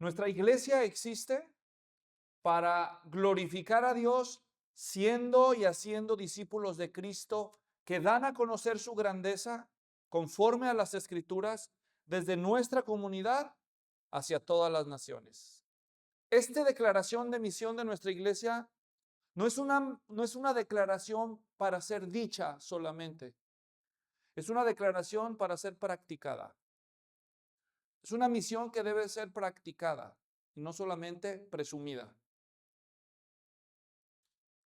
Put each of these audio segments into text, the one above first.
Nuestra iglesia existe para glorificar a Dios, siendo y haciendo discípulos de Cristo que dan a conocer su grandeza conforme a las Escrituras desde nuestra comunidad hacia todas las naciones. Esta declaración de misión de nuestra iglesia no es una declaración para ser dicha solamente, es una declaración para ser practicada. Es una misión que debe ser practicada y no solamente presumida.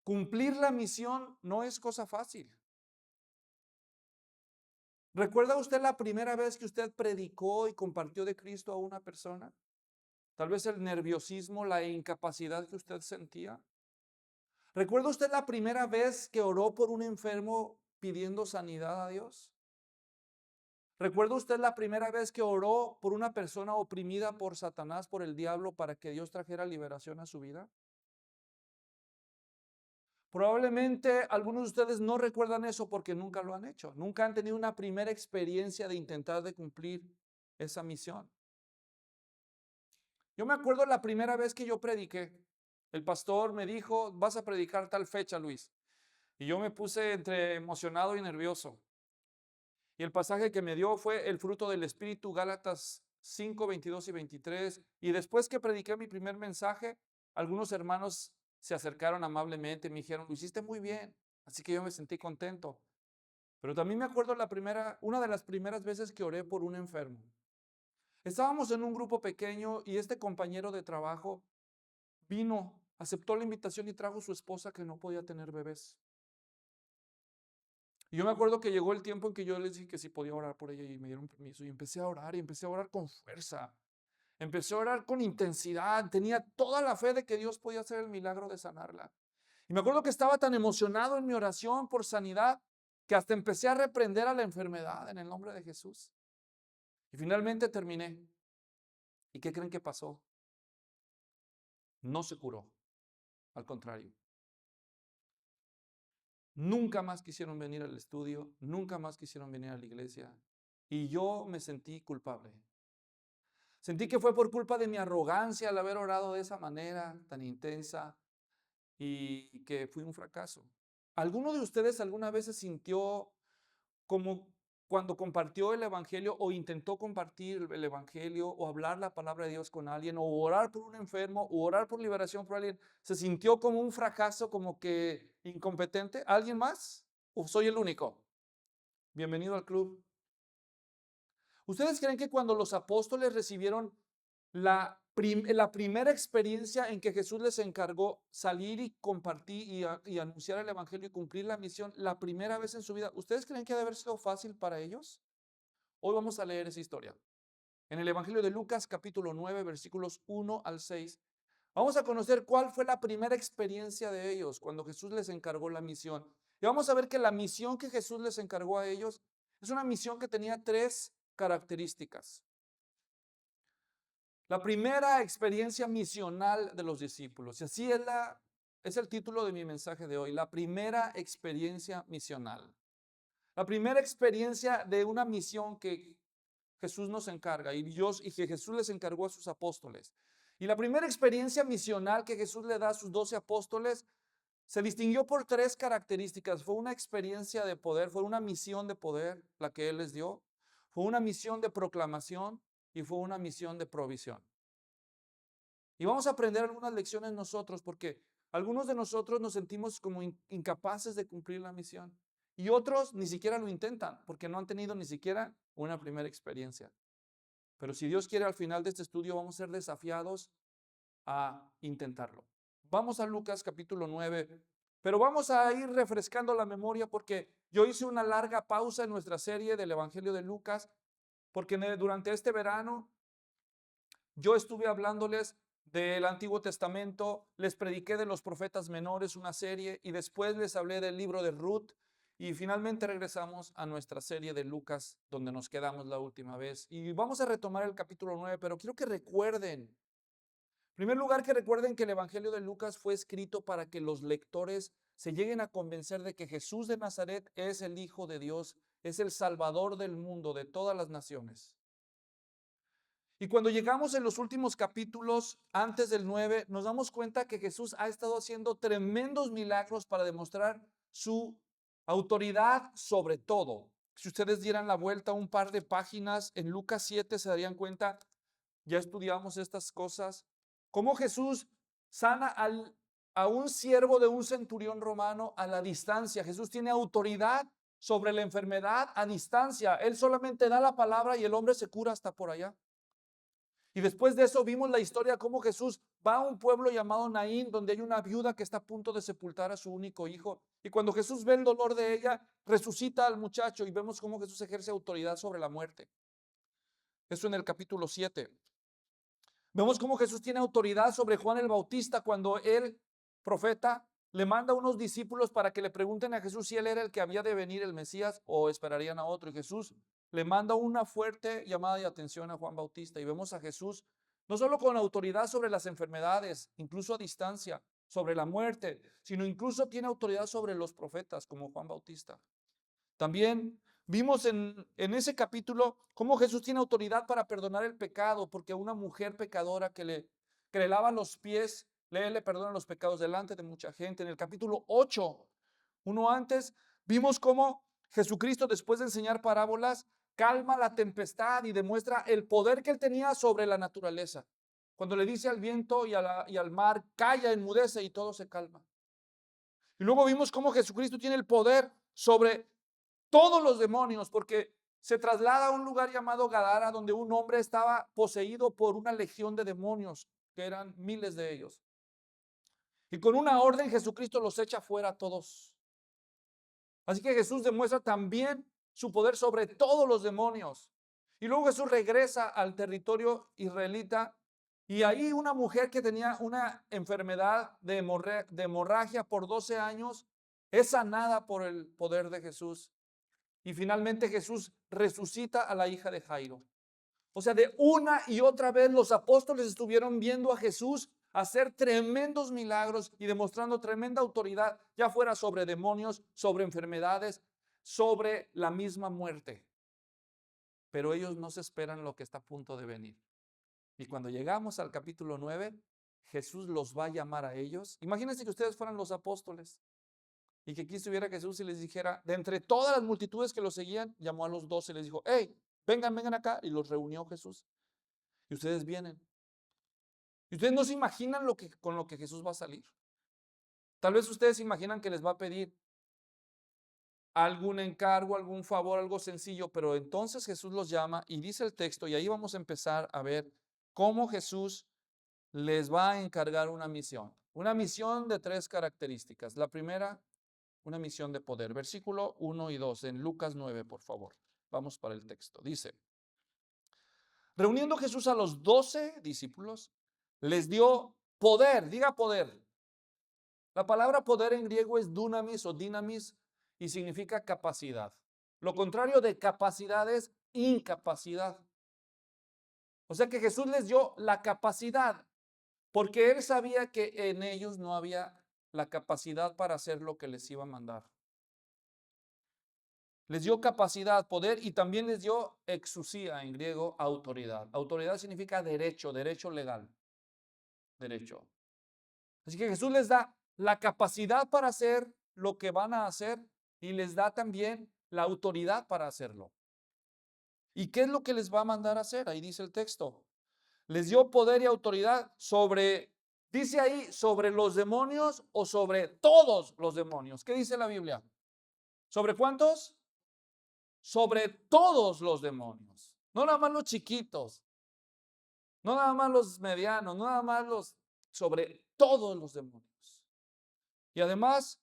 Cumplir la misión no es cosa fácil. ¿Recuerda usted la primera vez que usted predicó y compartió de Cristo a una persona? Tal vez el nerviosismo, la incapacidad que usted sentía. ¿Recuerda usted la primera vez que oró por un enfermo pidiendo sanidad a Dios? ¿Recuerda usted la primera vez que oró por una persona oprimida por Satanás, por el diablo, para que Dios trajera liberación a su vida? Probablemente algunos de ustedes no recuerdan eso porque nunca lo han hecho. Nunca han tenido una primera experiencia de intentar de cumplir esa misión. Yo me acuerdo la primera vez que yo prediqué. El pastor me dijo, vas a predicar tal fecha, Luis. Y yo me puse entre emocionado y nervioso. Y el pasaje que me dio fue el fruto del Espíritu, Gálatas 5, 22 y 23. Y después que prediqué mi primer mensaje, algunos hermanos se acercaron amablemente y me dijeron, lo hiciste muy bien. Así que yo me sentí contento. Pero también me acuerdo una de las primeras veces que oré por un enfermo. Estábamos en un grupo pequeño y este compañero de trabajo vino, aceptó la invitación y trajo a su esposa que no podía tener bebés. Y yo me acuerdo que llegó el tiempo en que yo les dije que si podía orar por ella y me dieron permiso y empecé a orar con fuerza. Empecé a orar con intensidad, tenía toda la fe de que Dios podía hacer el milagro de sanarla. Y me acuerdo que estaba tan emocionado en mi oración por sanidad que hasta empecé a reprender a la enfermedad en el nombre de Jesús. Y finalmente terminé. ¿Y qué creen que pasó? No se curó, al contrario. Nunca más quisieron venir al estudio, nunca más quisieron venir a la iglesia. Y yo me sentí culpable. Sentí que fue por culpa de mi arrogancia al haber orado de esa manera tan intensa y que fui un fracaso. ¿Alguno de ustedes alguna vez se sintió como cuando compartió el evangelio o intentó compartir el evangelio o hablar la palabra de Dios con alguien o orar por un enfermo o orar por liberación por alguien, se sintió como un fracaso, como que incompetente? ¿Alguien más? ¿O soy el único? Bienvenido al club. ¿Ustedes creen que cuando los apóstoles recibieron la primera experiencia en que Jesús les encargó salir y compartir y anunciar el evangelio y cumplir la misión, la primera vez en su vida, ¿ustedes creen que ha de haber sido fácil para ellos? Hoy vamos a leer esa historia. En el Evangelio de Lucas, capítulo 9, versículos 1 al 6, vamos a conocer cuál fue la primera experiencia de ellos cuando Jesús les encargó la misión. Y vamos a ver que la misión que Jesús les encargó a ellos es una misión que tenía tres características. La primera experiencia misional de los discípulos. Y así es el título de mi mensaje de hoy. La primera experiencia misional. La primera experiencia de una misión que Jesús nos encarga y que Jesús les encargó a sus apóstoles. Y la primera experiencia misional que Jesús le da a sus 12 apóstoles se distinguió por tres características. Fue una experiencia de poder, fue una misión de poder la que Él les dio, fue una misión de proclamación y fue una misión de provisión. Y vamos a aprender algunas lecciones nosotros porque algunos de nosotros nos sentimos como incapaces de cumplir la misión y otros ni siquiera lo intentan porque no han tenido ni siquiera una primera experiencia. Pero si Dios quiere, al final de este estudio vamos a ser desafiados a intentarlo. Vamos a Lucas capítulo 9, pero vamos a ir refrescando la memoria porque yo hice una larga pausa en nuestra serie del Evangelio de Lucas porque durante este verano yo estuve hablándoles del Antiguo Testamento, les prediqué de los profetas menores una serie y después les hablé del libro de Ruth y finalmente regresamos a nuestra serie de Lucas donde nos quedamos la última vez. Y vamos a retomar el capítulo 9, pero quiero que recuerden, en primer lugar que recuerden que el Evangelio de Lucas fue escrito para que los lectores se lleguen a convencer de que Jesús de Nazaret es el Hijo de Dios, es el Salvador del mundo, de todas las naciones. Y cuando llegamos en los últimos capítulos, antes del 9, nos damos cuenta que Jesús ha estado haciendo tremendos milagros para demostrar su autoridad sobre todo. Si ustedes dieran la vuelta un par de páginas en Lucas 7, se darían cuenta, ya estudiamos estas cosas, cómo Jesús sana a un siervo de un centurión romano a la distancia. Jesús tiene autoridad sobre la enfermedad a distancia. Él solamente da la palabra y el hombre se cura hasta por allá. Y después de eso vimos la historia cómo Jesús va a un pueblo llamado Naín, donde hay una viuda que está a punto de sepultar a su único hijo. Y cuando Jesús ve el dolor de ella, resucita al muchacho y vemos cómo Jesús ejerce autoridad sobre la muerte. Eso en el capítulo 7. Vemos cómo Jesús tiene autoridad sobre Juan el Bautista cuando él, profeta, le manda a unos discípulos para que le pregunten a Jesús si él era el que había de venir, el Mesías, o esperarían a otro. Y Jesús le manda una fuerte llamada de atención a Juan Bautista. Y vemos a Jesús no solo con autoridad sobre las enfermedades, incluso a distancia, sobre la muerte, sino incluso tiene autoridad sobre los profetas, como Juan Bautista. También vimos en ese capítulo cómo Jesús tiene autoridad para perdonar el pecado, porque a una mujer pecadora que le lava los pies, le perdona los pecados delante de mucha gente. En el capítulo 8, uno antes, vimos cómo Jesucristo, después de enseñar parábolas, calma la tempestad y demuestra el poder que él tenía sobre la naturaleza. Cuando le dice al viento y al mar, calla, enmudece, y todo se calma. Y luego vimos cómo Jesucristo tiene el poder sobre todos los demonios, porque se traslada a un lugar llamado Gadara, donde un hombre estaba poseído por una legión de demonios, que eran miles de ellos. Y con una orden Jesucristo los echa fuera a todos. Así que Jesús demuestra también su poder sobre todos los demonios. Y luego Jesús regresa al territorio israelita y ahí una mujer que tenía una enfermedad de hemorragia por 12 años es sanada por el poder de Jesús. Y finalmente Jesús resucita a la hija de Jairo. O sea, de una y otra vez los apóstoles estuvieron viendo a Jesús hacer tremendos milagros y demostrando tremenda autoridad, ya fuera sobre demonios, sobre enfermedades, sobre la misma muerte. Pero ellos no se esperan lo que está a punto de venir. Y cuando llegamos al capítulo 9, Jesús los va a llamar a ellos. Imagínense que ustedes fueran los apóstoles y que aquí estuviera Jesús y les dijera, de entre todas las multitudes que lo seguían, llamó a los 12 y les dijo, hey, vengan acá, y los reunió Jesús. Y ustedes vienen. Y ustedes no se imaginan con lo que Jesús va a salir. Tal vez ustedes se imaginan que les va a pedir algún encargo, algún favor, algo sencillo, pero entonces Jesús los llama y dice el texto, y ahí vamos a empezar a ver cómo Jesús les va a encargar una misión de 3 características. La primera, una misión de poder. Versículo 1 y 2 en Lucas 9, por favor. Vamos para el texto. Dice, reuniendo Jesús a los 12 discípulos, les dio poder, diga poder. La palabra poder en griego es dunamis o dinamis y significa capacidad. Lo contrario de capacidad es incapacidad. O sea que Jesús les dio la capacidad porque él sabía que en ellos no había la capacidad para hacer lo que les iba a mandar. Les dio capacidad, poder y también les dio exusía, en griego, autoridad. Autoridad significa derecho, derecho legal. Derecho. Así que Jesús les da la capacidad para hacer lo que van a hacer y les da también la autoridad para hacerlo. ¿Y qué es lo que les va a mandar a hacer? Ahí dice el texto. Les dio poder y autoridad sobre, dice ahí, sobre los demonios o sobre todos los demonios. ¿Qué dice la Biblia? ¿Sobre cuántos? Sobre todos los demonios. No nada más los chiquitos, no nada más los medianos, no nada más sobre todos los demonios. Y además,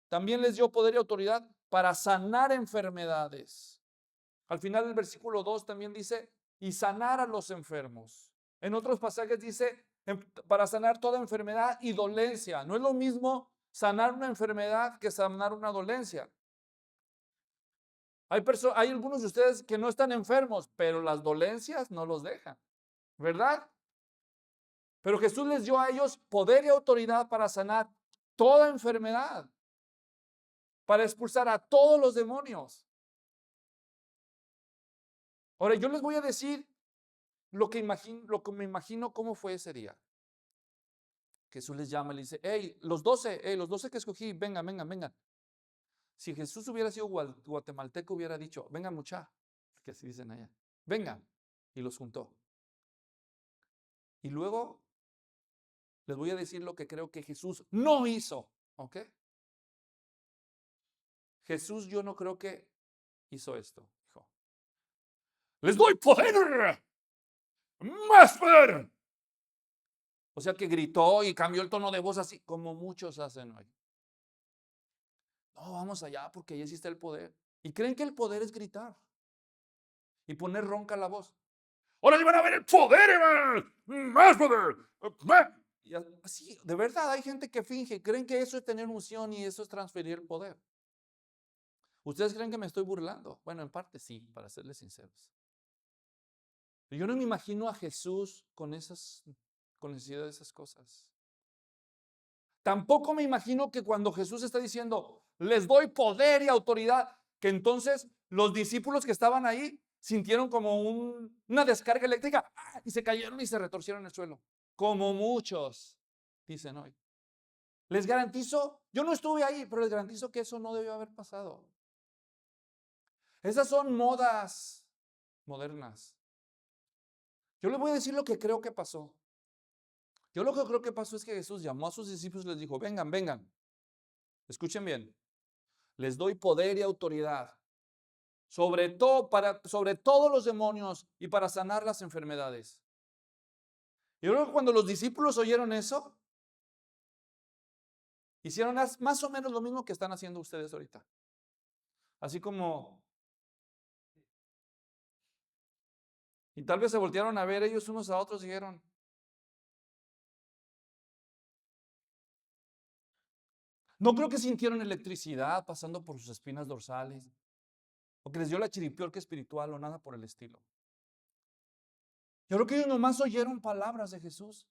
también les dio poder y autoridad para sanar enfermedades. Al final del versículo 2 también dice, y sanar a los enfermos. En otros pasajes dice, para sanar toda enfermedad y dolencia. No es lo mismo sanar una enfermedad que sanar una dolencia. Hay algunos de ustedes que no están enfermos, pero las dolencias no los dejan, ¿verdad? Pero Jesús les dio a ellos poder y autoridad para sanar toda enfermedad, para expulsar a todos los demonios. Ahora, yo les voy a decir lo que me imagino cómo fue ese día. Jesús les llama y le dice, hey, los 12 que escogí, vengan, vengan, vengan. Si Jesús hubiera sido guatemalteco, hubiera dicho, vengan mucha, que así dicen allá, vengan, y los juntó. Y luego les voy a decir lo que creo que Jesús no hizo, ¿ok? Jesús yo no creo que hizo esto, dijo, les doy poder, más poder. O sea que gritó y cambió el tono de voz así, como muchos hacen hoy. No, vamos allá porque ahí existe el poder. Y creen que el poder es gritar y poner ronca la voz. Ahora van a ver el poder, más poder. Y así, de verdad, hay gente que finge, creen que eso es tener unción y eso es transferir el poder. ¿Ustedes creen que me estoy burlando? Bueno, en parte sí, para serles sinceros. Pero yo no me imagino a Jesús con necesidad de esas cosas. Tampoco me imagino que cuando Jesús está diciendo, les doy poder y autoridad, que entonces los discípulos que estaban ahí sintieron como una descarga eléctrica y se cayeron y se retorcieron en el suelo, como muchos dicen hoy. Les garantizo, yo no estuve ahí, pero les garantizo que eso no debió haber pasado. Esas son modas modernas. Yo les voy a decir lo que creo que pasó. Yo lo que creo que pasó es que Jesús llamó a sus discípulos y les dijo, vengan, vengan, escuchen bien, les doy poder y autoridad sobre todos los demonios y para sanar las enfermedades. Yo creo que cuando los discípulos oyeron eso, hicieron más o menos lo mismo que están haciendo ustedes ahorita. Así como, y tal vez se voltearon a ver ellos unos a otros y dijeron, no creo que sintieron electricidad pasando por sus espinas dorsales, o que les dio la chiripiorca espiritual o nada por el estilo. Yo creo que ellos nomás oyeron palabras de Jesús.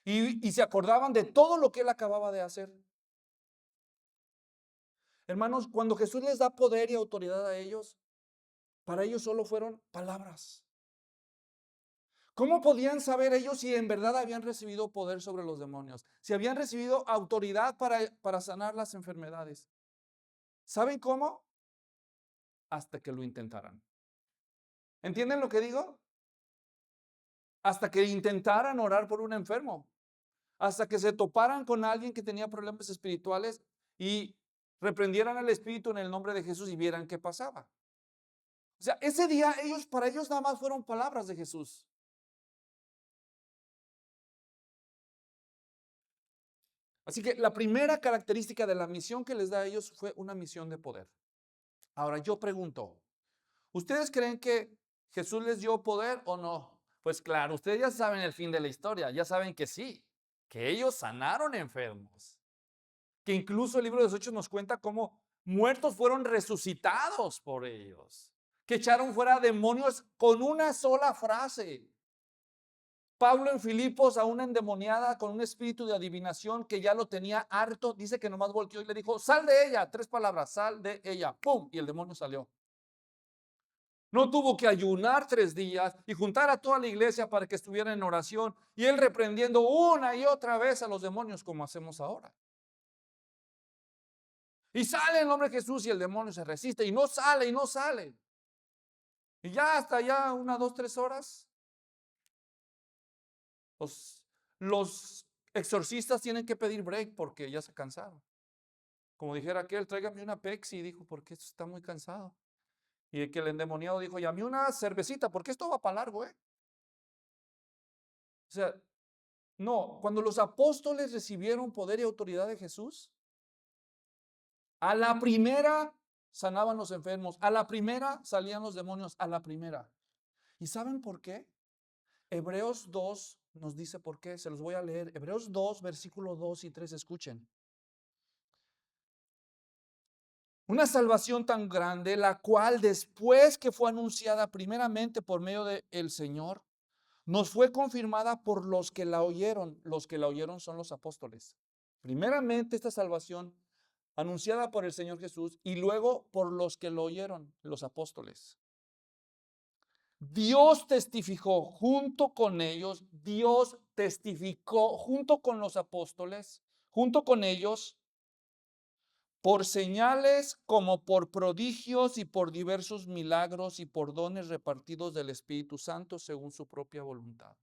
Y se acordaban de todo lo que él acababa de hacer. Hermanos, cuando Jesús les da poder y autoridad a ellos, para ellos solo fueron palabras. ¿Cómo podían saber ellos si en verdad habían recibido poder sobre los demonios? Si habían recibido autoridad para sanar las enfermedades. ¿Saben cómo? Hasta que lo intentaran. ¿Entienden lo que digo? Hasta que intentaran orar por un enfermo. Hasta que se toparan con alguien que tenía problemas espirituales y reprendieran al espíritu en el nombre de Jesús y vieran qué pasaba. O sea, ese día para ellos nada más fueron palabras de Jesús. Así que la primera característica de la misión que les da a ellos fue una misión de poder. Ahora yo pregunto, ¿ustedes creen que Jesús les dio poder o no? Pues claro, ustedes ya saben el fin de la historia, ya saben que sí, que ellos sanaron enfermos, que incluso el libro de los Hechos nos cuenta cómo muertos fueron resucitados por ellos, que echaron fuera demonios con una sola frase. Pablo en Filipos a una endemoniada con un espíritu de adivinación que ya lo tenía harto, dice que nomás volteó y le dijo, sal de ella, 3 palabras, sal de ella, ¡pum! Y el demonio salió. No tuvo que ayunar 3 días y juntar a toda la iglesia para que estuviera en oración y él reprendiendo una y otra vez a los demonios como hacemos ahora. Y sale el nombre de Jesús y el demonio se resiste y no sale y no sale. Y ya hasta ya 1, 2, 3 horas. Los exorcistas tienen que pedir break porque ya se cansaron. Como dijera aquel, tráigame una Pepsi, dijo, porque esto está muy cansado. Y el que el endemoniado dijo, y a mí una cervecita, porque esto va para largo, O sea, no, cuando los apóstoles recibieron poder y autoridad de Jesús, a la primera sanaban los enfermos, a la primera salían los demonios, a la primera. ¿Y saben por qué? Hebreos 2 nos dice por qué, se los voy a leer. Hebreos 2, versículo 2 y 3, escuchen. Una salvación tan grande, la cual después que fue anunciada primeramente por medio del Señor, nos fue confirmada por los que la oyeron. Los que la oyeron son los apóstoles. Primeramente esta salvación anunciada por el Señor Jesús y luego por los que lo oyeron, los apóstoles. Dios testificó junto con ellos, Dios testificó junto con los apóstoles, junto con ellos, por señales como por prodigios y por diversos milagros y por dones repartidos del Espíritu Santo según su propia voluntad.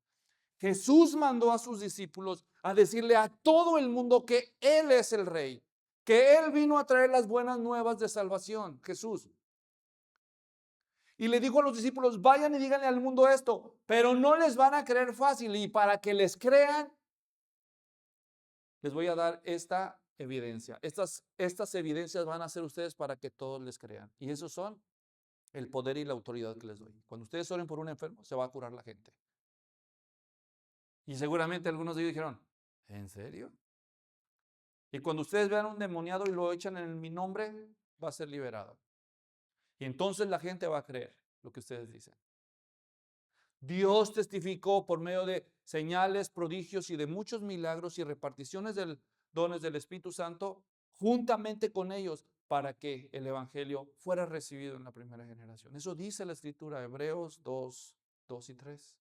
Jesús mandó a sus discípulos a decirle a todo el mundo que Él es el Rey, que Él vino a traer las buenas nuevas de salvación, Jesús. Y le dijo a los discípulos, vayan y díganle al mundo esto, pero no les van a creer fácil. Y para que les crean, les voy a dar esta evidencia. Estas evidencias van a ser ustedes para que todos les crean. Y esos son el poder y la autoridad que les doy. Cuando ustedes oren por un enfermo, se va a curar la gente. Y seguramente algunos de ellos dijeron, ¿en serio? Y cuando ustedes vean un demoniado y lo echan en mi nombre, va a ser liberado. Y entonces la gente va a creer lo que ustedes dicen. Dios testificó por medio de señales, prodigios y de muchos milagros y reparticiones de dones del Espíritu Santo juntamente con ellos para que el Evangelio fuera recibido en la primera generación. Eso dice la Escritura, Hebreos 2, 2 y 3.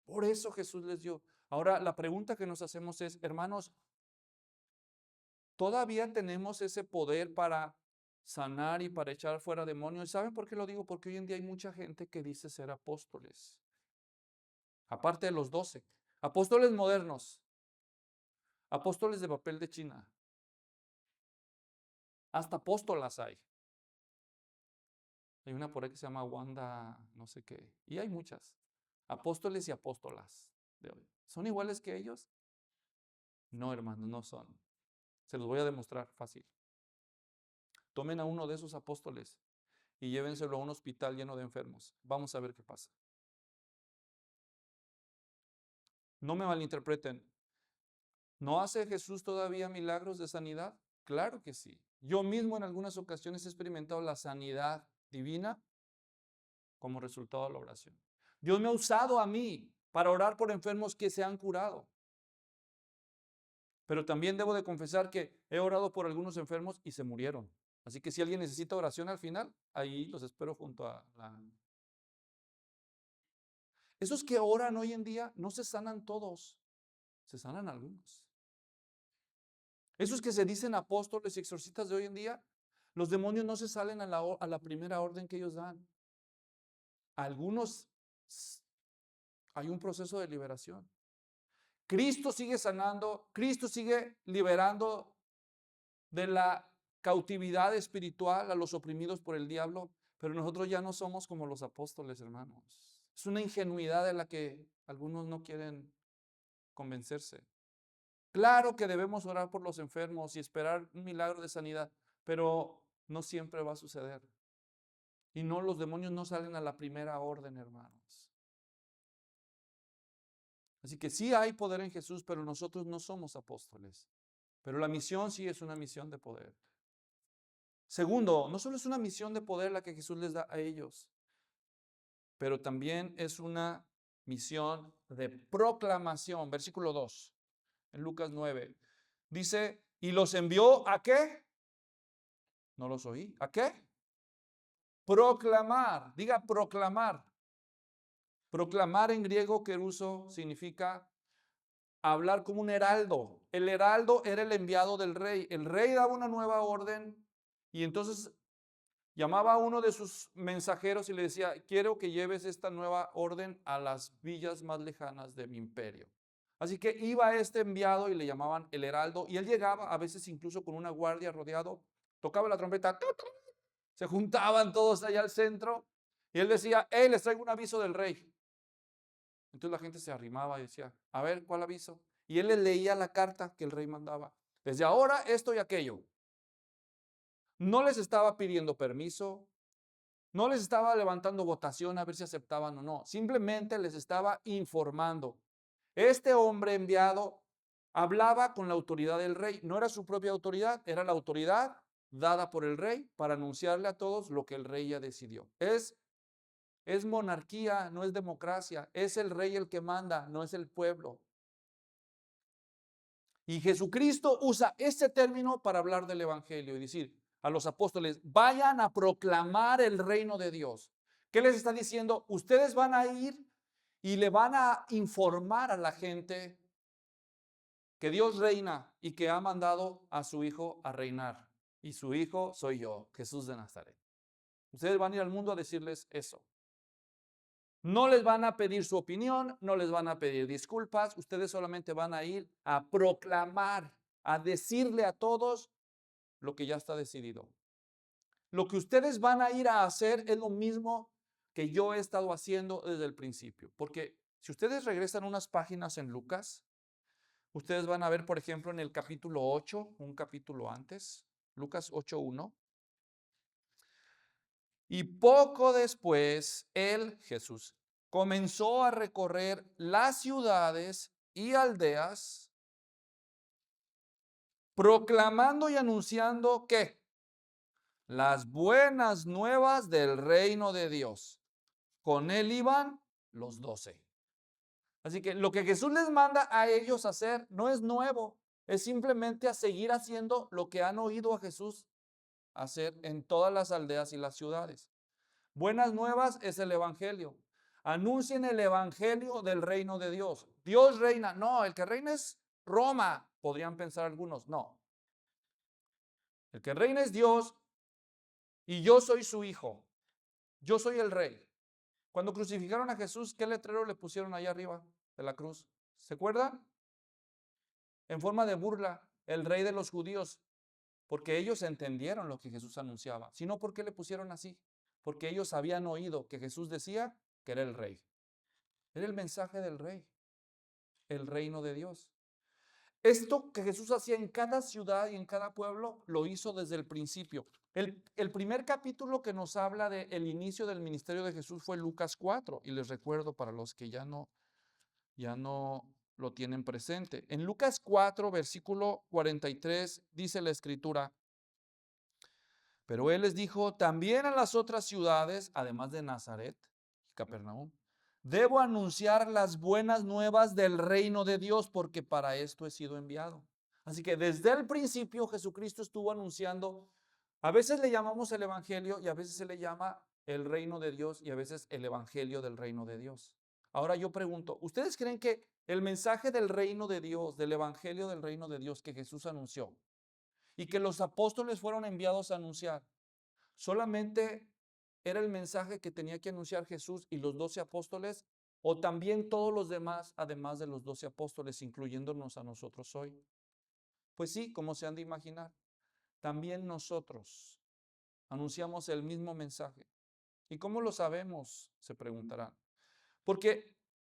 Por eso Jesús les dio. Ahora la pregunta que nos hacemos es, hermanos, ¿todavía tenemos ese poder para sanar y para echar fuera demonios? ¿Saben por qué lo digo? Porque hoy en día hay mucha gente que dice ser apóstoles. Aparte de los 12. Apóstoles modernos. Apóstoles de papel de China. Hasta apóstolas hay. Hay una por ahí que se llama Wanda, no sé qué. Y hay muchas. Apóstoles y apóstolas de hoy. ¿Son iguales que ellos? No, hermanos, no son. Se los voy a demostrar fácil. Tomen a uno de esos apóstoles y llévenselo a un hospital lleno de enfermos. Vamos a ver qué pasa. No me malinterpreten. ¿No hace Jesús todavía milagros de sanidad? Claro que sí. Yo mismo en algunas ocasiones he experimentado la sanidad divina como resultado de la oración. Dios me ha usado a mí para orar por enfermos que se han curado. Pero también debo de confesar que he orado por algunos enfermos y se murieron. Así que si alguien necesita oración al final, ahí los espero junto a la... Esos que oran hoy en día no se sanan todos, se sanan algunos. Esos que se dicen apóstoles y exorcistas de hoy en día, los demonios no se salen a la primera orden que ellos dan. Algunos hay un proceso de liberación. Cristo sigue sanando, Cristo sigue liberando de la cautividad espiritual a los oprimidos por el diablo, pero nosotros ya no somos como los apóstoles, hermanos. Es una ingenuidad de la que algunos no quieren convencerse. Claro que debemos orar por los enfermos y esperar un milagro de sanidad, pero no siempre va a suceder. Y no, los demonios no salen a la primera orden, hermanos. Así que sí hay poder en Jesús, pero nosotros no somos apóstoles. Pero la misión sí es una misión de poder. Segundo, no solo es una misión de poder la que Jesús les da a ellos, pero también es una misión de proclamación. Versículo 2, en Lucas 9. Dice, ¿y los envió a qué? No los oí. ¿A qué? Proclamar. Diga proclamar. Proclamar en griego, keruso, significa hablar como un heraldo. El heraldo era el enviado del rey. El rey daba una nueva orden y entonces llamaba a uno de sus mensajeros y le decía, quiero que lleves esta nueva orden a las villas más lejanas de mi imperio. Así que iba este enviado y le llamaban el heraldo y él llegaba a veces incluso con una guardia rodeado, tocaba la trompeta, se juntaban todos allá al centro y él decía, hey, les traigo un aviso del rey. Entonces la gente se arrimaba y decía, a ver, ¿cuál aviso? Y él les leía la carta que el rey mandaba. Desde ahora esto y aquello. No les estaba pidiendo permiso, no les estaba levantando votación a ver si aceptaban o no. Simplemente les estaba informando. Este hombre enviado hablaba con la autoridad del rey. No era su propia autoridad, era la autoridad dada por el rey para anunciarle a todos lo que el rey ya decidió. Es monarquía, no es democracia. Es el rey el que manda, no es el pueblo. Y Jesucristo usa este término para hablar del evangelio y decir a los apóstoles, vayan a proclamar el reino de Dios. ¿Qué les está diciendo? Ustedes van a ir y le van a informar a la gente que Dios reina y que ha mandado a su Hijo a reinar. Y su Hijo soy yo, Jesús de Nazaret. Ustedes van a ir al mundo a decirles eso. No les van a pedir su opinión, no les van a pedir disculpas, ustedes solamente van a ir a proclamar, a decirle a todos lo que ya está decidido. Lo que ustedes van a ir a hacer es lo mismo que yo he estado haciendo desde el principio. Porque si ustedes regresan unas páginas en Lucas, ustedes van a ver, por ejemplo, en el capítulo 8, un capítulo antes, Lucas 8:1. Y poco después, él, Jesús, comenzó a recorrer las ciudades y aldeas, proclamando y anunciando que las buenas nuevas del reino de Dios. Con él iban los 12. Así que lo que Jesús les manda a ellos hacer no es nuevo, es simplemente a seguir haciendo lo que han oído a Jesús hacer en todas las aldeas y las ciudades. Buenas nuevas es el evangelio. Anuncien el evangelio del reino de Dios. Dios reina. No, el que reina es Roma, podrían pensar algunos. No. El que reina es Dios y yo soy su hijo. Yo soy el rey. Cuando crucificaron a Jesús, ¿qué letrero le pusieron allá arriba de la cruz? ¿Se acuerdan? En forma de burla, el rey de los judíos, porque ellos entendieron lo que Jesús anunciaba. Si no, ¿por qué le pusieron así? Porque ellos habían oído que Jesús decía que era el rey. Era el mensaje del rey, el reino de Dios. Esto que Jesús hacía en cada ciudad y en cada pueblo, lo hizo desde el principio. El primer capítulo que nos habla del inicio del ministerio de Jesús fue Lucas 4, y les recuerdo para los que ya no lo tienen presente. En Lucas 4, versículo 43, dice la escritura: pero él les dijo, también en las otras ciudades, además de Nazaret y Capernaum, debo anunciar las buenas nuevas del reino de Dios, porque para esto he sido enviado. Así que desde el principio Jesucristo estuvo anunciando, a veces le llamamos el evangelio y a veces se le llama el reino de Dios y a veces el evangelio del reino de Dios. Ahora yo pregunto, ¿ustedes creen que el mensaje del reino de Dios, del evangelio del reino de Dios que Jesús anunció y que los apóstoles fueron enviados a anunciar, solamente era el mensaje que tenía que anunciar Jesús y los 12 apóstoles, o también todos los demás, además de los 12 apóstoles, incluyéndonos a nosotros hoy? Pues sí, como se han de imaginar, también nosotros anunciamos el mismo mensaje. ¿Y cómo lo sabemos?, se preguntarán. Porque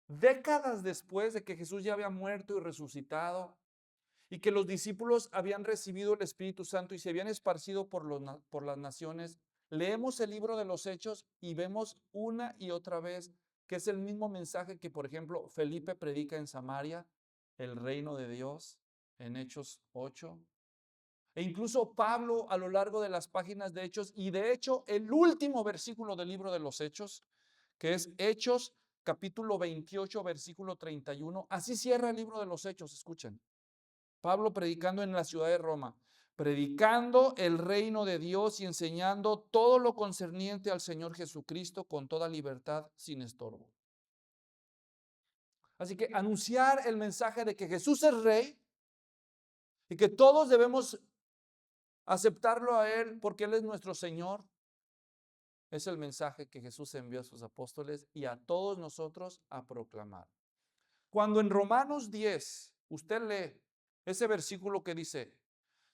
décadas después de que Jesús ya había muerto y resucitado, y que los discípulos habían recibido el Espíritu Santo y se habían esparcido por las naciones, leemos el libro de los Hechos y vemos una y otra vez que es el mismo mensaje que, por ejemplo, Felipe predica en Samaria, el reino de Dios, en Hechos 8. E incluso Pablo a lo largo de las páginas de Hechos, y de hecho el último versículo del libro de los Hechos, que es Hechos capítulo 28, versículo 31, así cierra el libro de los Hechos, escuchen. Pablo predicando en la ciudad de Roma, predicando el reino de Dios y enseñando todo lo concerniente al Señor Jesucristo con toda libertad, sin estorbo. Así que anunciar el mensaje de que Jesús es rey y que todos debemos aceptarlo a Él porque Él es nuestro Señor, es el mensaje que Jesús envió a sus apóstoles y a todos nosotros a proclamar. Cuando en Romanos 10 usted lee ese versículo que dice: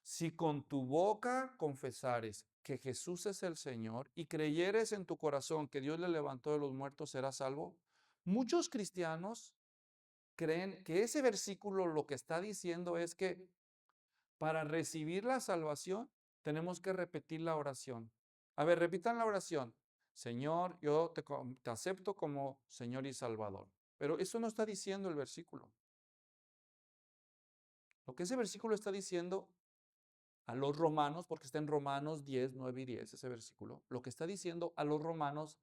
si con tu boca confesares que Jesús es el Señor y creyeres en tu corazón que Dios le levantó de los muertos, serás salvo. Muchos cristianos creen que ese versículo lo que está diciendo es que para recibir la salvación tenemos que repetir la oración. A ver, repitan la oración. Señor, yo te acepto como Señor y Salvador. Pero eso no está diciendo el versículo. Lo que ese versículo está diciendo a los romanos, porque está en Romanos 10, 9 y 10 ese versículo, lo que está diciendo a los romanos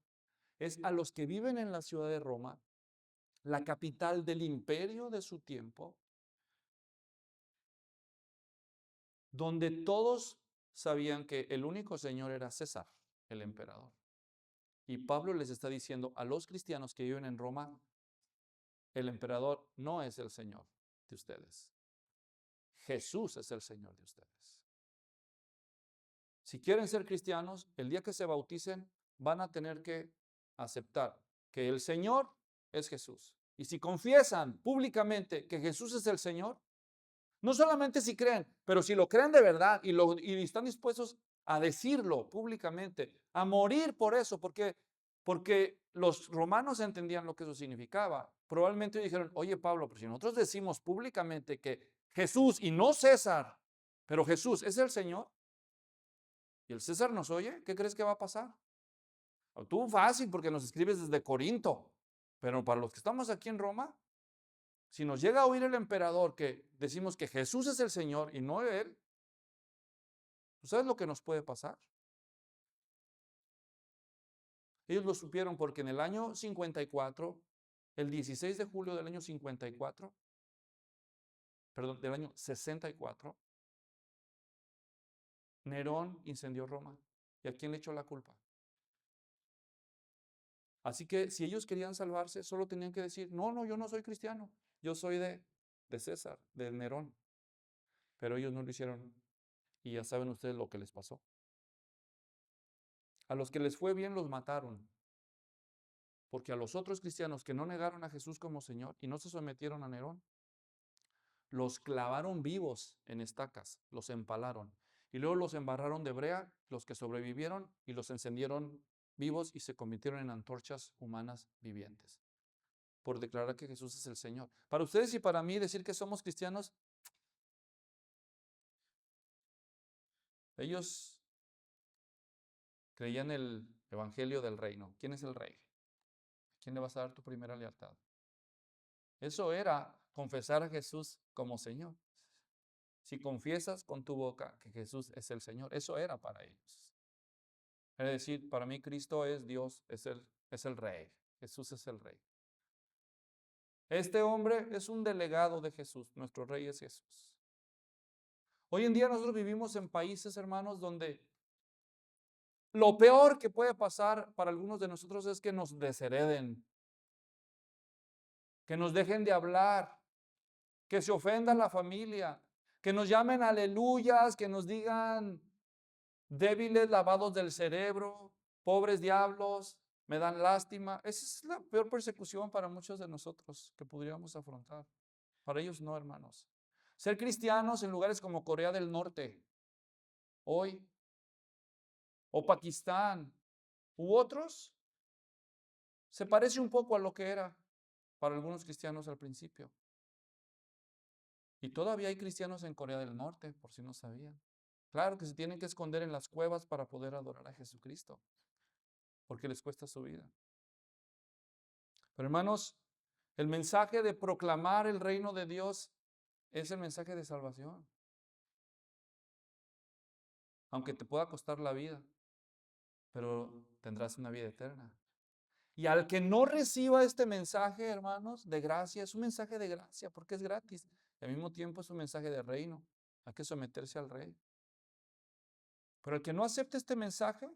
es a los que viven en la ciudad de Roma, la capital del imperio de su tiempo, donde todos sabían que el único señor era César, el emperador. Y Pablo les está diciendo a los cristianos que viven en Roma, el emperador no es el Señor de ustedes. Jesús es el Señor de ustedes. Si quieren ser cristianos, el día que se bauticen, van a tener que aceptar que el Señor es Jesús. Y si confiesan públicamente que Jesús es el Señor, no solamente si creen, pero si lo creen de verdad y están dispuestos a decirlo públicamente, a morir por eso, porque los romanos entendían lo que eso significaba. Probablemente dijeron, oye Pablo, pero si nosotros decimos públicamente que Jesús y no César, pero Jesús es el Señor, y el César nos oye, ¿qué crees que va a pasar? Tú fácil porque nos escribes desde Corinto, pero para los que estamos aquí en Roma, si nos llega a oír el emperador que decimos que Jesús es el Señor y no él, ¿tú sabes lo que nos puede pasar? Ellos lo supieron porque en el año 54, el 16 de julio del año 54, perdón, del año 64, Nerón incendió Roma. ¿Y a quién le echó la culpa? Así que si ellos querían salvarse, solo tenían que decir, no, no, yo no soy cristiano, yo soy de César, de Nerón. Pero ellos no lo hicieron y ya saben ustedes lo que les pasó. A los que les fue bien los mataron, porque a los otros cristianos que no negaron a Jesús como Señor y no se sometieron a Nerón, los clavaron vivos en estacas, los empalaron. Y luego los embarraron de brea, los que sobrevivieron, y los encendieron vivos y se convirtieron en antorchas humanas vivientes, por declarar que Jesús es el Señor. Para ustedes y para mí decir que somos cristianos, ellos creían el evangelio del reino. ¿Quién es el rey? ¿A quién le vas a dar tu primera lealtad? Eso era confesar a Jesús como Señor. Si confiesas con tu boca que Jesús es el Señor, eso era para ellos. Es decir, para mí Cristo es Dios, es el Rey. Jesús es el Rey. Este hombre es un delegado de Jesús, nuestro Rey es Jesús. Hoy en día nosotros vivimos en países, hermanos, donde lo peor que puede pasar para algunos de nosotros es que nos deshereden, que nos dejen de hablar, que se ofenda la familia, que nos llamen aleluyas, que nos digan débiles lavados del cerebro, pobres diablos, me dan lástima. Esa es la peor persecución para muchos de nosotros que podríamos afrontar. Para ellos no, hermanos. Ser cristianos en lugares como Corea del Norte, hoy, o Pakistán, u otros, se parece un poco a lo que era para algunos cristianos al principio. Y todavía hay cristianos en Corea del Norte, por si no sabían. Claro que se tienen que esconder en las cuevas para poder adorar a Jesucristo, porque les cuesta su vida. Pero hermanos, el mensaje de proclamar el reino de Dios es el mensaje de salvación. Aunque te pueda costar la vida, pero tendrás una vida eterna. Y al que no reciba este mensaje, hermanos, de gracia, es un mensaje de gracia porque es gratis. Y al mismo tiempo es un mensaje de reino. Hay que someterse al rey. Pero el que no acepte este mensaje,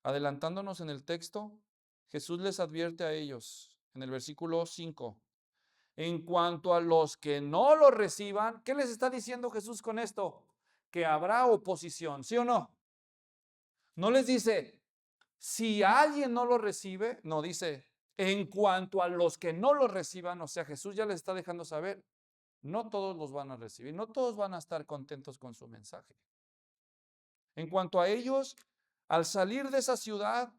adelantándonos en el texto, Jesús les advierte a ellos en el versículo 5. En cuanto a los que no lo reciban, ¿qué les está diciendo Jesús con esto? Que habrá oposición, ¿sí o no? No les dice, si alguien no lo recibe, no dice, en cuanto a los que no lo reciban, o sea, Jesús ya les está dejando saber, no todos los van a recibir, no todos van a estar contentos con su mensaje. En cuanto a ellos, al salir de esa ciudad,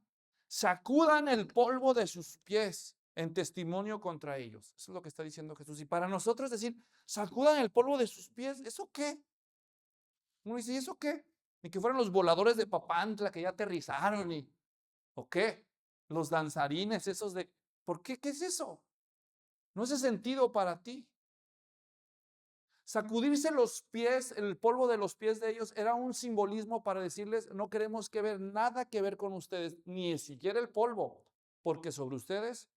sacudan el polvo de sus pies en testimonio contra ellos. Eso es lo que está diciendo Jesús. Y para nosotros decir, sacudan el polvo de sus pies, ¿eso qué? Uno dice, ¿y eso qué? Ni que fueran los voladores de Papantla que ya aterrizaron, ¿o qué? Los danzarines, esos de, ¿por qué? ¿Qué es eso? No hace sentido para ti. Sacudirse los pies, el polvo de los pies de ellos era un simbolismo para decirles, no queremos que ver nada que ver con ustedes, ni siquiera el polvo, porque sobre ustedes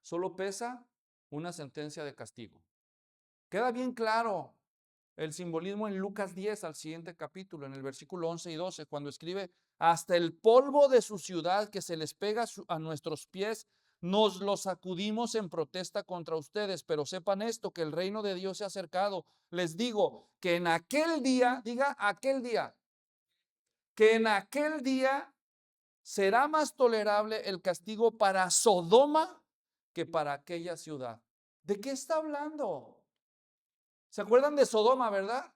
solo pesa una sentencia de castigo. Queda bien claro el simbolismo en Lucas 10, al siguiente capítulo, en el versículo 11 y 12, cuando escribe, hasta el polvo de su ciudad que se les pega a nuestros pies, nos lo sacudimos en protesta contra ustedes, pero sepan esto, que el reino de Dios se ha acercado. Les digo que en aquel día, diga aquel día, que en aquel día será más tolerable el castigo para Sodoma que para aquella ciudad. ¿De qué está hablando? ¿Se acuerdan de Sodoma, verdad?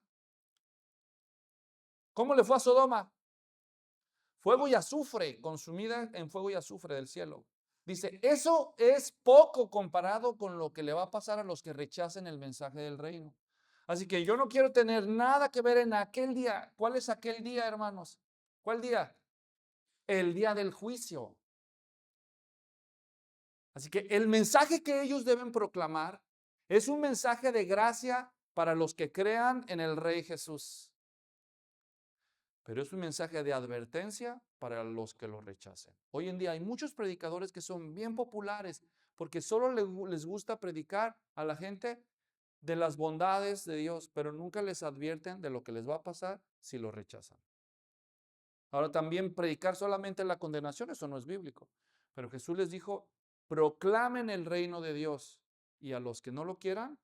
¿Cómo le fue a Sodoma? Fuego y azufre, consumida en fuego y azufre del cielo. Dice, eso es poco comparado con lo que le va a pasar a los que rechacen el mensaje del reino. Así que yo no quiero tener nada que ver en aquel día. ¿Cuál es aquel día, hermanos? ¿Cuál día? El día del juicio. Así que el mensaje que ellos deben proclamar es un mensaje de gracia para los que crean en el Rey Jesús. Pero es un mensaje de advertencia para los que lo rechacen. Hoy en día hay muchos predicadores que son bien populares porque solo les gusta predicar a la gente de las bondades de Dios, pero nunca les advierten de lo que les va a pasar si lo rechazan. Ahora también predicar solamente la condenación, eso no es bíblico. Pero Jesús les dijo, proclamen el reino de Dios y a los que no lo quieran,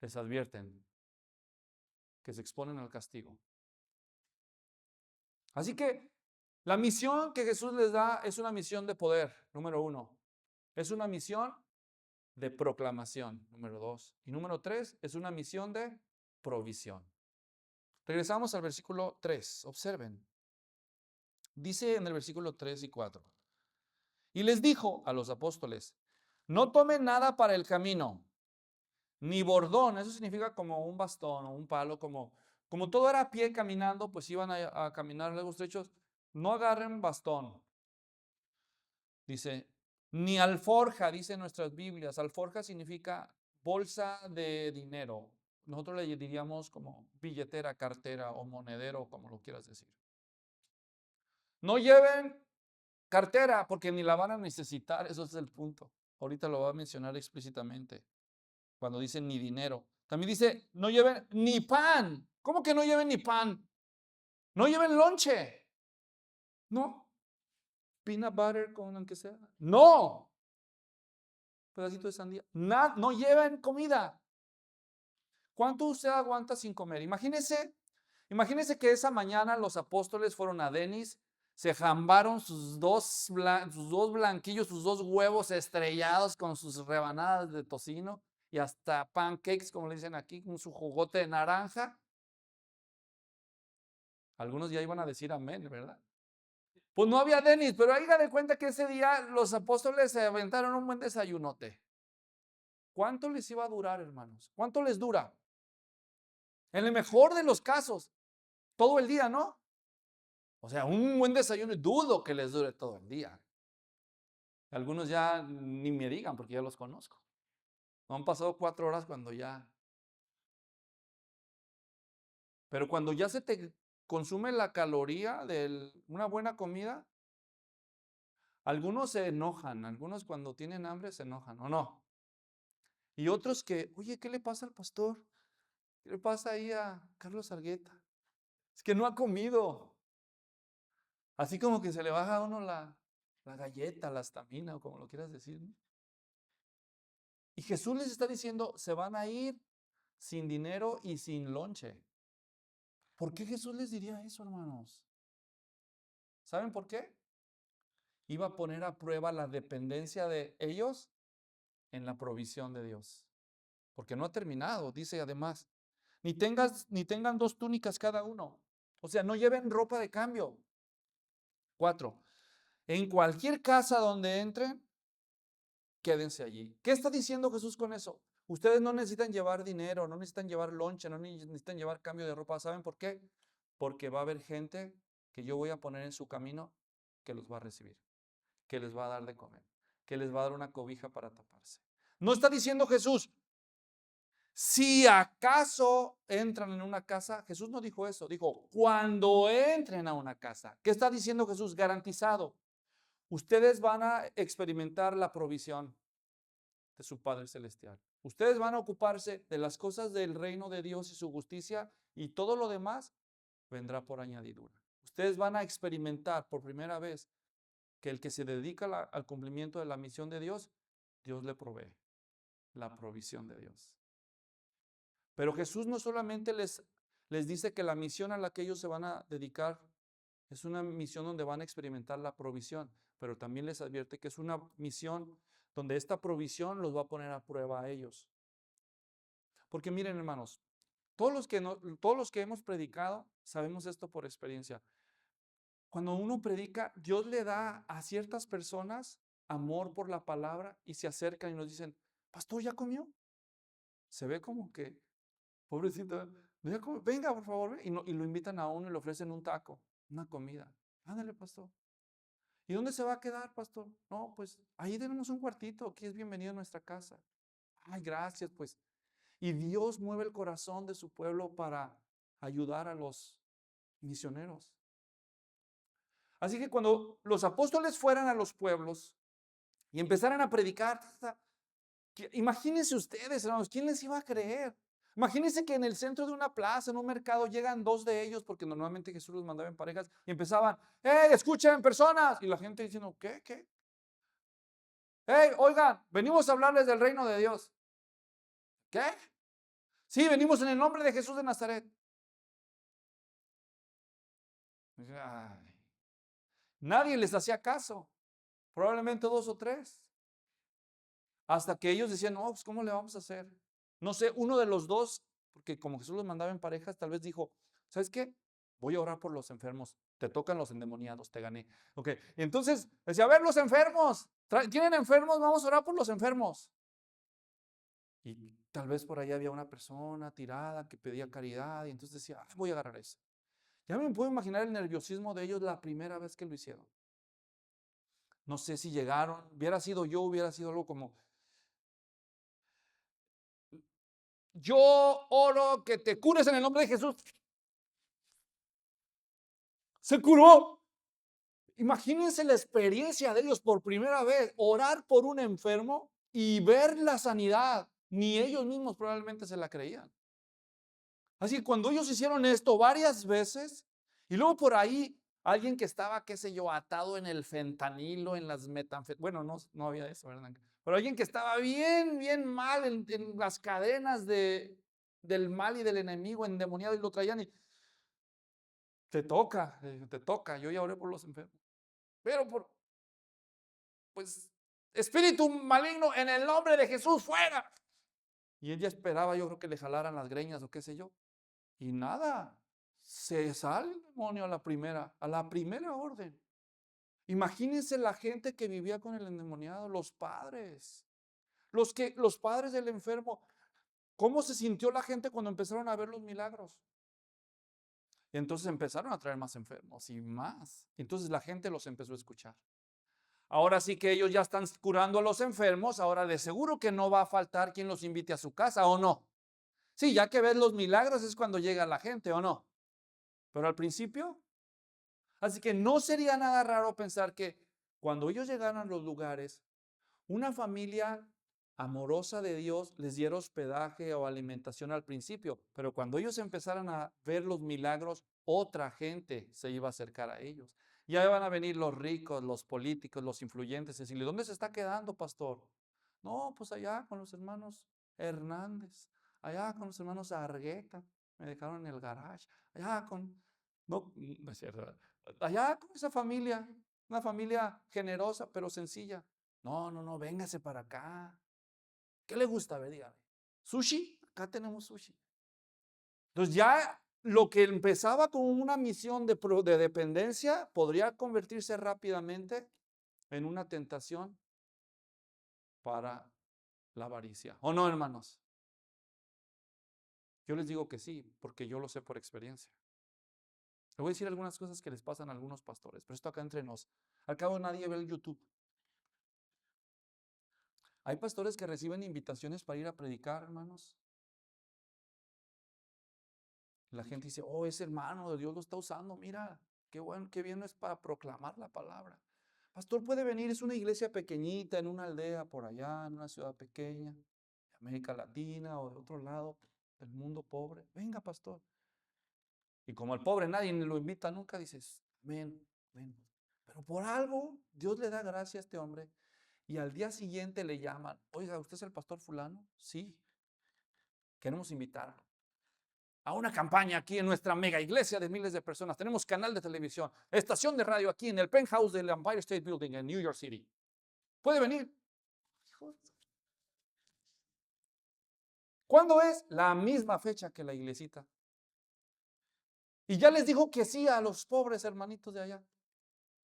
les advierten que se exponen al castigo. Así que la misión que Jesús les da es una misión de poder, número 1. Es una misión de proclamación, número 2. Y número 3, es una misión de provisión. Regresamos al versículo 3. Observen. Dice en el versículo 3 y 4. Y les dijo a los apóstoles, no tomen nada para el camino, ni bordón, eso significa como un bastón o un palo, como todo era a pie caminando, pues iban a caminar largos trechos, no agarren bastón. Dice, ni alforja, dice en nuestras Biblias. Alforja significa bolsa de dinero. Nosotros le diríamos como billetera, cartera o monedero, como lo quieras decir. No lleven cartera porque ni la van a necesitar, eso es el punto. Ahorita lo voy a mencionar explícitamente cuando dice ni dinero. También dice, no lleven ni pan. ¿Cómo que no lleven ni pan? No lleven lonche. No. Peanut butter con aunque sea. No. Pedacito de sandía. No lleven comida. ¿Cuánto usted aguanta sin comer? Imagínese que esa mañana los apóstoles fueron a Denis, se jambaron sus dos blanquillos, sus dos huevos estrellados con sus rebanadas de tocino y hasta pancakes, como le dicen aquí, con su jugote de naranja. Algunos ya iban a decir amén, ¿verdad? Pues no había Denis, pero haga de cuenta que ese día los apóstoles se aventaron un buen desayunote. ¿Cuánto les iba a durar, hermanos? ¿Cuánto les dura? En el mejor de los casos, todo el día, ¿no? O sea, un buen desayuno, dudo que les dure todo el día. Algunos ya ni me digan porque ya los conozco. No han pasado 4 horas cuando ya. Pero cuando ya se te consume la caloría de una buena comida, algunos se enojan, algunos cuando tienen hambre se enojan, ¿o no? Y otros que, oye, ¿qué le pasa al pastor? ¿Qué le pasa ahí a Carlos Argueta? Es que no ha comido. Así como que se le baja a uno la galleta, la estamina, o como lo quieras decir, ¿no? Y Jesús les está diciendo, se van a ir sin dinero y sin lonche. ¿Por qué Jesús les diría eso, hermanos? ¿Saben por qué? Iba a poner a prueba la dependencia de ellos en la provisión de Dios. Porque no ha terminado, dice además, ni tengan 2 túnicas cada uno. O sea, no lleven ropa de cambio. 4. En cualquier casa donde entren, quédense allí. ¿Qué está diciendo Jesús con eso? Ustedes no necesitan llevar dinero, no necesitan llevar lonche, no necesitan llevar cambio de ropa. ¿Saben por qué? Porque va a haber gente que yo voy a poner en su camino que los va a recibir, que les va a dar de comer, que les va a dar una cobija para taparse. No está diciendo Jesús, si acaso entran en una casa, Jesús no dijo eso, dijo, cuando entren a una casa. ¿Qué está diciendo Jesús? Garantizado. Ustedes van a experimentar la provisión de su Padre Celestial. Ustedes van a ocuparse de las cosas del reino de Dios y su justicia y todo lo demás vendrá por añadidura. ustedes van a experimentar por primera vez que el que se dedica al cumplimiento de la misión de Dios, Dios le provee, la provisión de Dios. Pero Jesús no solamente les dice que la misión a la que ellos se van a dedicar es una misión donde van a experimentar la provisión, pero también les advierte que es una misión donde esta provisión los va a poner a prueba a ellos. Porque miren, hermanos, todos los que hemos predicado sabemos esto por experiencia. Cuando uno predica, Dios le da a ciertas personas amor por la palabra y se acercan y nos dicen, pastor, ¿ya comió? Se ve como que, pobrecito, ¿no ya comió? Venga, por favor, ven. Y lo invitan a uno y le ofrecen un taco, una comida. Ándale, pastor. ¿Y dónde se va a quedar, pastor? No, pues ahí tenemos un cuartito, aquí es bienvenido a nuestra casa. Ay, gracias, pues. Y Dios mueve el corazón de su pueblo para ayudar a los misioneros. Así que cuando los apóstoles fueran a los pueblos y empezaran a predicar, imagínense ustedes, hermanos, ¿quién les iba a creer? Imagínense que en el centro de una plaza, en un mercado, llegan dos de ellos, porque normalmente Jesús los mandaba en parejas, y empezaban, ¡hey, escuchen, personas! Y la gente diciendo, ¿qué? ¡Hey, oigan, venimos a hablarles del reino de Dios! ¿Qué? Sí, venimos en el nombre de Jesús de Nazaret. Ay. Nadie les hacía caso, probablemente dos o tres. Hasta que ellos decían, no, pues ¿cómo le vamos a hacer? No sé, uno de los dos, porque como Jesús los mandaba en parejas, tal vez dijo, ¿sabes qué? Voy a orar por los enfermos. Te tocan los endemoniados, te gané. Ok, y entonces decía, a ver, los enfermos, ¿tienen enfermos? Vamos a orar por los enfermos. Y tal vez por ahí había una persona tirada que pedía caridad y entonces decía, voy a agarrar eso. Ya me puedo imaginar el nerviosismo de ellos la primera vez que lo hicieron. No sé si llegaron, hubiera sido yo, hubiera sido algo como, yo oro que te cures en el nombre de Jesús. Se curó. Imagínense la experiencia de ellos por primera vez, orar por un enfermo y ver la sanidad. Ni ellos mismos probablemente se la creían. Así que cuando ellos hicieron esto varias veces, y luego por ahí alguien que estaba, qué sé yo, atado en el fentanilo, en las metanfetaminas, bueno, no había eso, ¿verdad? Pero alguien que estaba bien mal en las cadenas del mal y del enemigo endemoniado y lo traían y te toca, yo ya oré por los enfermos. Pero pues, espíritu maligno en el nombre de Jesús, fuera. Y ella esperaba, yo creo que le jalaran las greñas o qué sé yo. Y nada, se sale el demonio a la primera orden. Imagínense la gente que vivía con el endemoniado, los padres, los padres del enfermo. ¿Cómo se sintió la gente cuando empezaron a ver los milagros? Y entonces empezaron a traer más enfermos y más. Entonces la gente los empezó a escuchar. Ahora sí que ellos ya están curando a los enfermos, ahora de seguro que no va a faltar quien los invite a su casa, ¿o no? Sí, ya que ves los milagros es cuando llega la gente, ¿o no? Pero al principio, así que no sería nada raro pensar que cuando ellos llegaran a los lugares, una familia amorosa de Dios les diera hospedaje o alimentación al principio, pero cuando ellos empezaran a ver los milagros, otra gente se iba a acercar a ellos. Ya van a venir los ricos, los políticos, los influyentes, decirle, ¿dónde se está quedando, pastor? No, pues allá con los hermanos Hernández, allá con los hermanos Argueta, me dejaron en el garage, allá no es cierto, allá con esa familia, una familia generosa pero sencilla. No, véngase para acá. ¿Qué le gusta? A ver, dígame. ¿Sushi? Acá tenemos sushi. Entonces ya lo que empezaba como una misión de dependencia podría convertirse rápidamente en una tentación para la avaricia. ¿O no, hermanos? Yo les digo que sí, porque yo lo sé por experiencia. Le voy a decir algunas cosas que les pasan a algunos pastores, pero esto acá entre nos. Al cabo nadie ve el YouTube. Hay pastores que reciben invitaciones para ir a predicar, hermanos. La gente dice, oh, ese hermano de Dios lo está usando, mira, qué bueno, qué bien es para proclamar la palabra. Pastor puede venir, es una iglesia pequeñita en una aldea por allá, en una ciudad pequeña, de América Latina o de otro lado del mundo pobre. Venga, pastor. Y como al pobre nadie lo invita nunca, dices, Ven, ven. Pero por algo, Dios le da gracia a este hombre. Y al día siguiente le llaman. Oiga, ¿usted es el pastor fulano? Sí. Queremos invitar a una campaña aquí en nuestra mega iglesia de miles de personas. Tenemos canal de televisión, estación de radio aquí en el penthouse del Empire State Building en New York City. ¿Puede venir? ¿Cuándo es? La misma fecha que la iglesita. Y ya les dijo que sí a los pobres hermanitos de allá.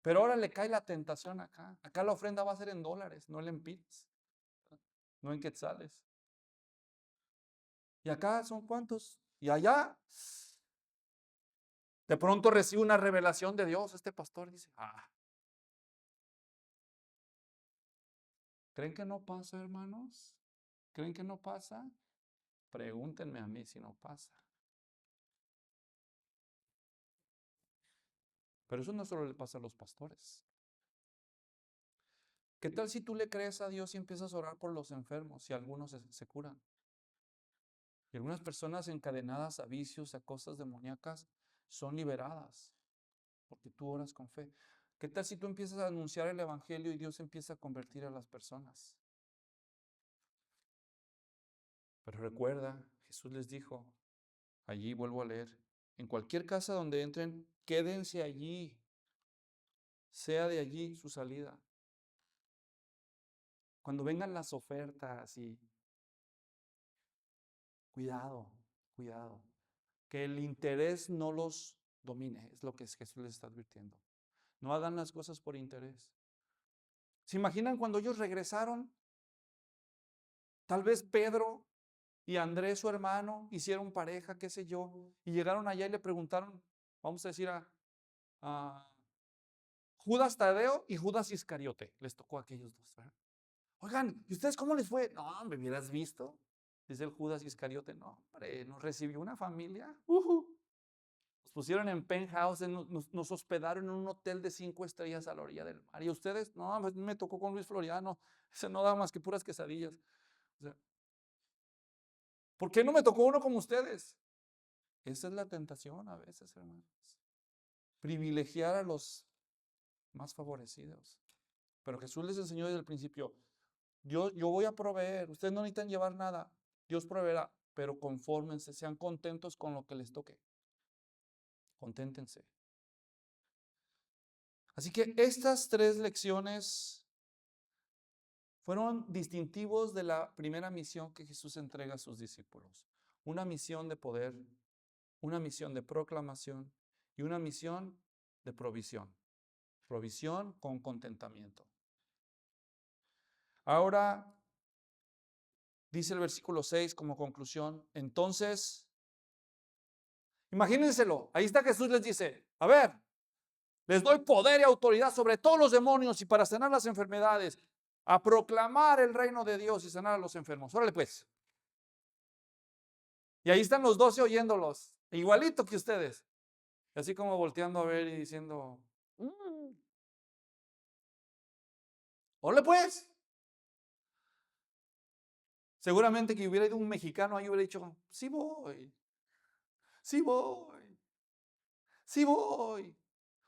Pero ahora le cae la tentación acá. Acá la ofrenda va a ser en dólares, no en lempiras, no en quetzales. Y acá son cuántos. Y allá, de pronto recibe una revelación de Dios. Este pastor dice, ¿creen que no pasa, hermanos? ¿Creen que no pasa? Pregúntenme a mí si no pasa. Pero eso no solo le pasa a los pastores. ¿Qué tal si tú le crees a Dios y empiezas a orar por los enfermos y algunos se curan? Y algunas personas encadenadas a vicios, a cosas demoníacas, son liberadas porque tú oras con fe. ¿Qué tal si tú empiezas a anunciar el evangelio y Dios empieza a convertir a las personas? Pero recuerda, Jesús les dijo, allí vuelvo a leer, en cualquier casa donde entren, quédense allí, sea de allí su salida. Cuando vengan las ofertas y cuidado, cuidado, que el interés no los domine, es lo que Jesús les está advirtiendo. No hagan las cosas por interés. ¿Se imaginan cuando ellos regresaron? Tal vez Pedro y Andrés, su hermano, hicieron pareja, qué sé yo, y llegaron allá y le preguntaron, vamos a decir a Judas Tadeo y Judas Iscariote, les tocó a aquellos dos, ¿verdad? Oigan, ¿y ustedes cómo les fue? No, me hubieras visto, dice el Judas Iscariote, no, hombre, nos recibió una familia, nos pusieron en penthouse, nos hospedaron en un hotel de 5 estrellas a la orilla del mar, y ustedes, no, me tocó con Luis Floriano, ese no da más que puras quesadillas. O sea, ¿por qué no me tocó uno como ustedes? Esa es la tentación a veces, hermanos. Privilegiar a los más favorecidos. Pero Jesús les enseñó desde el principio, yo voy a proveer, ustedes no necesitan llevar nada, Dios proveerá, pero confórmense, sean contentos con lo que les toque. Conténtense. Así que estas 3 lecciones fueron distintivos de la primera misión que Jesús entrega a sus discípulos. Una misión de poder, una misión de proclamación y una misión de provisión. Provisión con contentamiento. Ahora, dice el versículo 6 como conclusión, entonces, imagínenselo, ahí está Jesús les dice, a ver, les doy poder y autoridad sobre todos los demonios y para sanar las enfermedades, a proclamar el reino de Dios y sanar a los enfermos. Órale pues. Y ahí están los 12 oyéndolos, igualito que ustedes. Así como volteando a ver y diciendo, órale pues. Seguramente que hubiera ido un mexicano ahí y hubiera dicho, sí voy, sí voy, sí voy.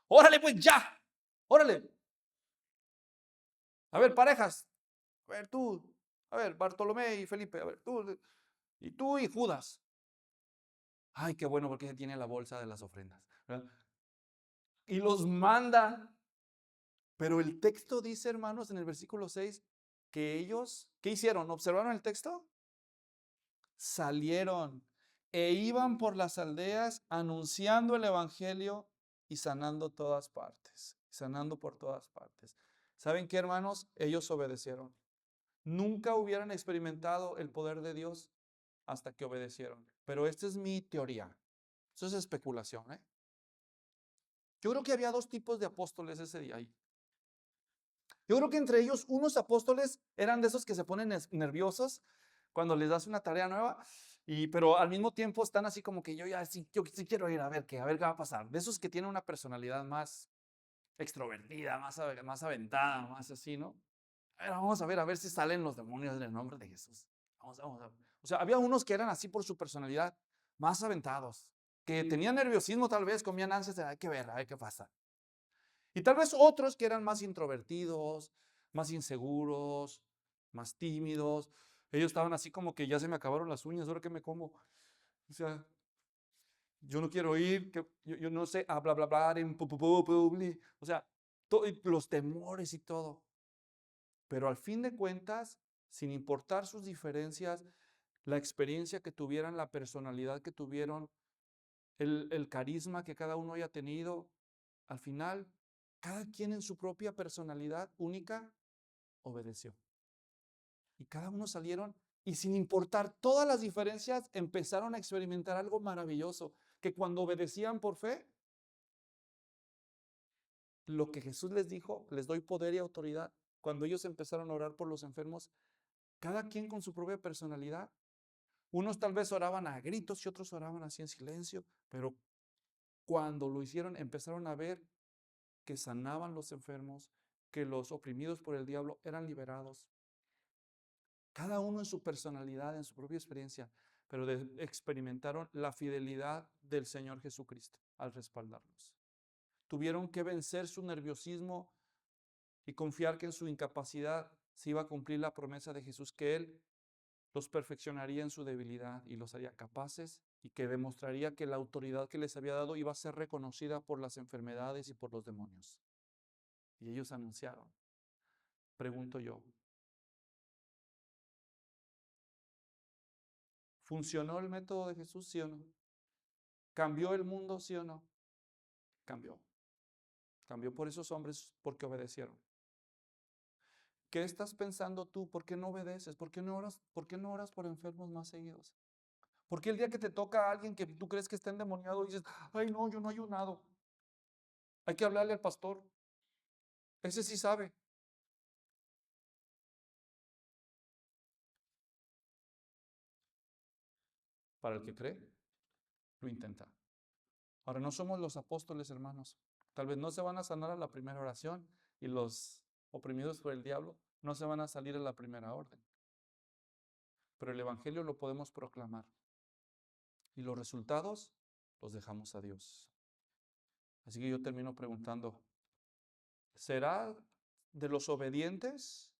Órale pues ya, órale. A ver, parejas, a ver tú, a ver, Bartolomé y Felipe, a ver tú y Judas. Ay, qué bueno porque tiene la bolsa de las ofrendas, ¿verdad? Y los manda. Pero el texto dice, hermanos, en el versículo 6, que ellos, ¿qué hicieron? ¿Observaron el texto? Salieron e iban por las aldeas anunciando el evangelio y sanando todas partes, sanando por todas partes. ¿Saben qué, hermanos? Ellos obedecieron. Nunca hubieran experimentado el poder de Dios hasta que obedecieron. Pero esta es mi teoría. Eso es especulación, ¿eh? Yo creo que había 2 tipos de apóstoles ese día ahí. Yo creo que entre ellos unos apóstoles eran de esos que se ponen nerviosos cuando les das una tarea nueva, pero al mismo tiempo están así como que yo sí quiero ir a ver qué va a pasar. De esos que tienen una personalidad más extrovertida, más aventada, más así, ¿no? Vamos a ver si salen los demonios en el nombre de Jesús. Vamos a ver. O sea, había unos que eran así por su personalidad, más aventados, que tenían nerviosismo tal vez, comían ansias de hay que ver, a ver qué pasa. Y tal vez otros que eran más introvertidos, más inseguros, más tímidos. Ellos estaban así como que ya se me acabaron las uñas, ¿ahora qué me como? O sea, yo no quiero ir, que yo no sé, bla, bla, bla, o sea, los temores y todo. Pero al fin de cuentas, sin importar sus diferencias, la experiencia que tuvieran, la personalidad que tuvieron, el carisma que cada uno haya tenido, al final, cada quien en su propia personalidad única obedeció. Y cada uno salieron y sin importar todas las diferencias, empezaron a experimentar algo maravilloso, que cuando obedecían por fe, lo que Jesús les dijo, les doy poder y autoridad. Cuando ellos empezaron a orar por los enfermos, cada quien con su propia personalidad, unos tal vez oraban a gritos y otros oraban así en silencio, pero cuando lo hicieron empezaron a ver que sanaban los enfermos, que los oprimidos por el diablo eran liberados. Cada uno en su personalidad, en su propia experiencia, pero experimentaron la fidelidad del Señor Jesucristo al respaldarlos. Tuvieron que vencer su nerviosismo y confiar que en su incapacidad se iba a cumplir la promesa de Jesús, que Él los perfeccionaría en su debilidad y los haría capaces, y que demostraría que la autoridad que les había dado iba a ser reconocida por las enfermedades y por los demonios. Y ellos anunciaron. Pregunto yo, ¿funcionó el método de Jesús, sí o no? ¿Cambió el mundo, sí o no? Cambió. Cambió por esos hombres porque obedecieron. ¿Qué estás pensando tú? ¿Por qué no obedeces? ¿Por qué no oras? ¿Por qué no oras por enfermos más seguidos? ¿Por qué el día que te toca a alguien que tú crees que está endemoniado dices, ay no, yo no he ayunado? Hay que hablarle al pastor. Ese sí sabe. Para el que cree, lo intenta. Ahora, no somos los apóstoles, hermanos. Tal vez no se van a sanar a la primera oración y los oprimidos por el diablo no se van a salir a la primera orden. Pero el evangelio lo podemos proclamar. Y los resultados los dejamos a Dios. Así que yo termino preguntando, ¿será de los obedientes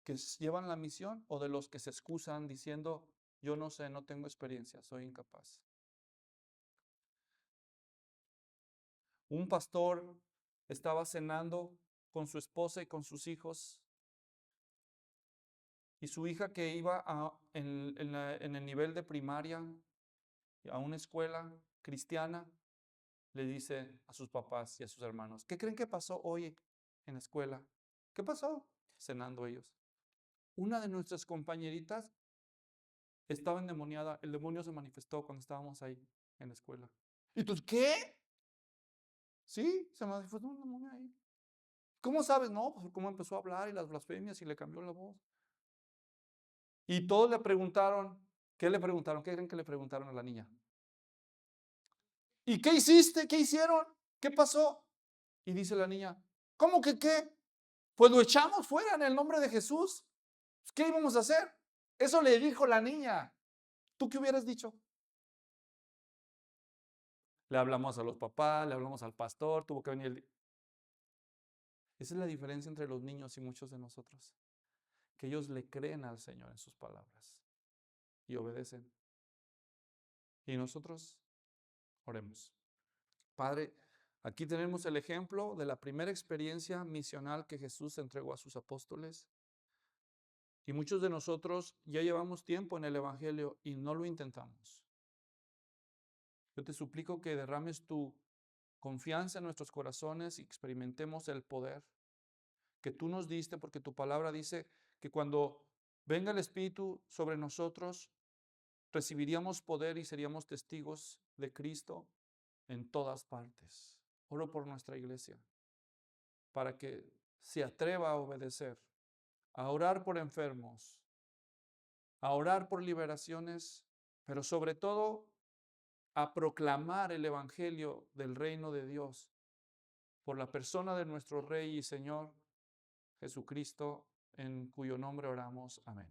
que llevan la misión o de los que se excusan diciendo, yo no sé, no tengo experiencia, soy incapaz? Un pastor estaba cenando con su esposa y con sus hijos, y su hija, que iba en el nivel de primaria a una escuela cristiana, le dice a sus papás y a sus hermanos, ¿qué creen que pasó hoy en la escuela? ¿Qué pasó? Cenando ellos. Una de nuestras compañeritas estaba endemoniada, el demonio se manifestó cuando estábamos ahí en la escuela. ¿Y tú qué? Sí, se manifestó un demonio ahí. ¿Cómo sabes? No, pues cómo empezó a hablar y las blasfemias y le cambió la voz. Y todos le preguntaron, ¿qué le preguntaron? ¿Qué creen que le preguntaron a la niña? ¿Y qué hiciste? ¿Qué hicieron? ¿Qué pasó? Y dice la niña, ¿cómo que qué? Pues lo echamos fuera en el nombre de Jesús. ¿Qué íbamos a hacer? Eso le dijo la niña. ¿Tú qué hubieras dicho? Le hablamos a los papás, le hablamos al pastor, tuvo que venir el... Esa es la diferencia entre los niños y muchos de nosotros, que ellos le creen al Señor en sus palabras y obedecen. Y nosotros oremos. Padre, aquí tenemos el ejemplo de la primera experiencia misional que Jesús entregó a sus apóstoles. Y muchos de nosotros ya llevamos tiempo en el Evangelio y no lo intentamos. Yo te suplico que derrames tu confianza en nuestros corazones y experimentemos el poder que tú nos diste, porque tu palabra dice que cuando venga el Espíritu sobre nosotros, recibiríamos poder y seríamos testigos de Cristo en todas partes. Oro por nuestra iglesia, para que se atreva a obedecer, a orar por enfermos, a orar por liberaciones, pero sobre todo a proclamar el Evangelio del reino de Dios por la persona de nuestro Rey y Señor Jesucristo, en cuyo nombre oramos. Amén.